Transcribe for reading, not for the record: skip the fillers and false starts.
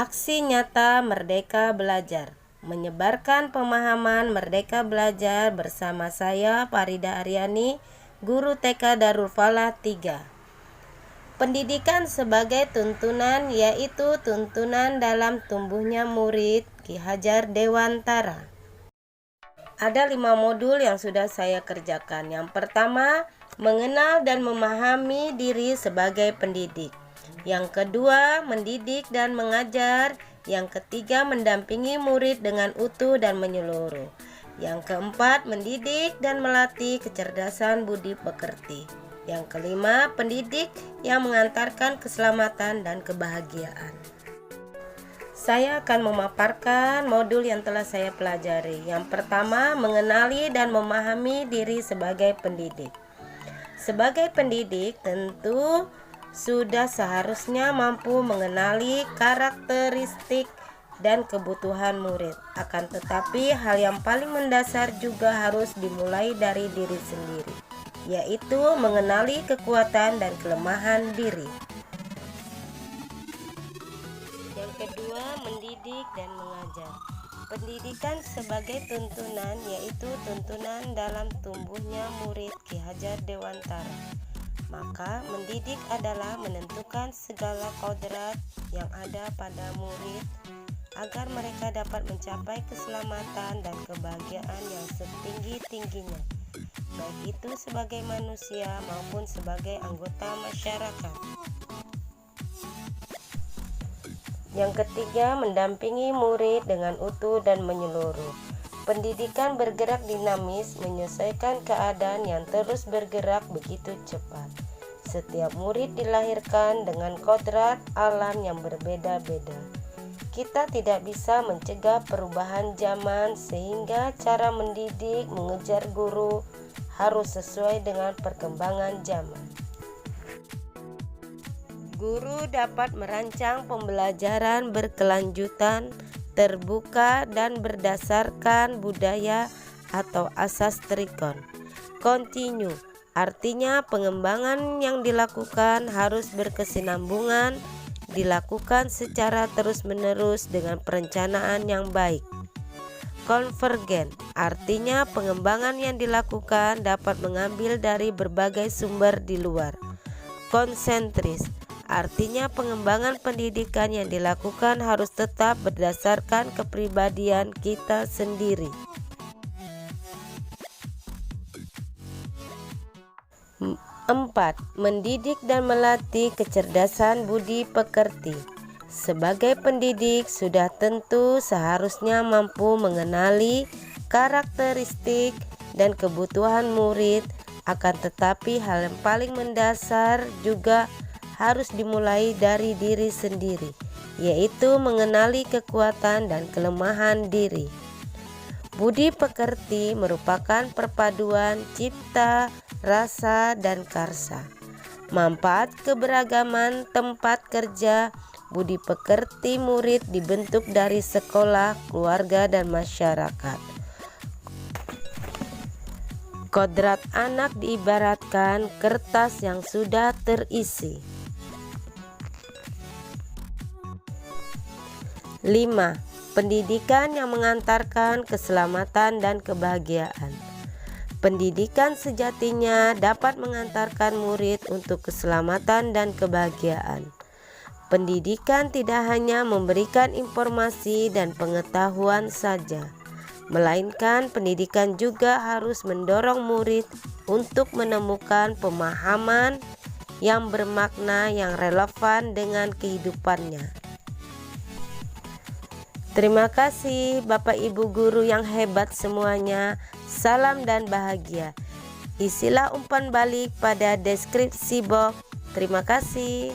Aksi nyata Merdeka Belajar, menyebarkan pemahaman Merdeka Belajar bersama saya Farida Aryani, guru TK Darul Falah 3. Pendidikan sebagai tuntunan, yaitu tuntunan dalam tumbuhnya murid Ki Hajar Dewantara. Ada 5 modul yang sudah saya kerjakan. Yang pertama, mengenal dan memahami diri sebagai pendidik. Yang kedua, mendidik dan mengajar. Yang ketiga, mendampingi murid dengan utuh dan menyeluruh. Yang keempat, mendidik dan melatih kecerdasan budi pekerti. Yang kelima, pendidik yang mengantarkan keselamatan dan kebahagiaan. Saya akan memaparkan modul yang telah saya pelajari. Yang pertama, mengenali dan memahami diri sebagai pendidik. Sebagai pendidik, tentu sudah seharusnya mampu mengenali karakteristik dan kebutuhan murid. Akan tetapi, hal yang paling mendasar juga harus dimulai dari diri sendiri, yaitu mengenali kekuatan dan kelemahan diri. Yang kedua, mendidik dan mengajar. Pendidikan sebagai tuntunan, yaitu tuntunan dalam tumbuhnya murid Ki Hajar Dewantara. Maka mendidik adalah menentukan segala kodrat yang ada pada murid agar mereka dapat mencapai keselamatan dan kebahagiaan yang setinggi-tingginya, baik itu sebagai manusia maupun sebagai anggota masyarakat. Yang ketiga, mendampingi murid dengan utuh dan menyeluruh. Pendidikan bergerak dinamis, menyesuaikan keadaan yang terus bergerak begitu cepat. Setiap murid dilahirkan dengan kodrat alam yang berbeda-beda. Kita tidak bisa mencegah perubahan zaman, sehingga cara mendidik, mengejar guru harus sesuai dengan perkembangan zaman. Guru dapat merancang pembelajaran berkelanjutan, terbuka dan berdasarkan budaya atau asas trikon. Continue artinya pengembangan yang dilakukan harus berkesinambungan, dilakukan secara terus-menerus dengan perencanaan yang baik. Konvergen artinya pengembangan yang dilakukan dapat mengambil dari berbagai sumber di luar. Konsentris artinya pengembangan pendidikan yang dilakukan harus tetap berdasarkan kepribadian kita sendiri. 4. Mendidik dan melatih kecerdasan budi pekerti. Sebagai pendidik, sudah tentu seharusnya mampu mengenali karakteristik dan kebutuhan murid, akan tetapi hal yang paling mendasar juga harus dimulai dari diri sendiri, yaitu mengenali kekuatan dan kelemahan diri. Budi pekerti merupakan perpaduan cipta, rasa, dan karsa. Manfaat keberagaman tempat kerja, budi pekerti murid dibentuk dari sekolah, keluarga, dan masyarakat. Kodrat anak diibaratkan kertas yang sudah terisi. 5. Pendidikan yang mengantarkan keselamatan dan kebahagiaan. Pendidikan sejatinya dapat mengantarkan murid untuk keselamatan dan kebahagiaan. Pendidikan tidak hanya memberikan informasi dan pengetahuan saja, melainkan pendidikan juga harus mendorong murid untuk menemukan pemahaman yang bermakna yang relevan dengan kehidupannya. Terima kasih Bapak Ibu guru yang hebat semuanya. Salam dan bahagia. Isilah umpan balik pada deskripsi box. Terima kasih.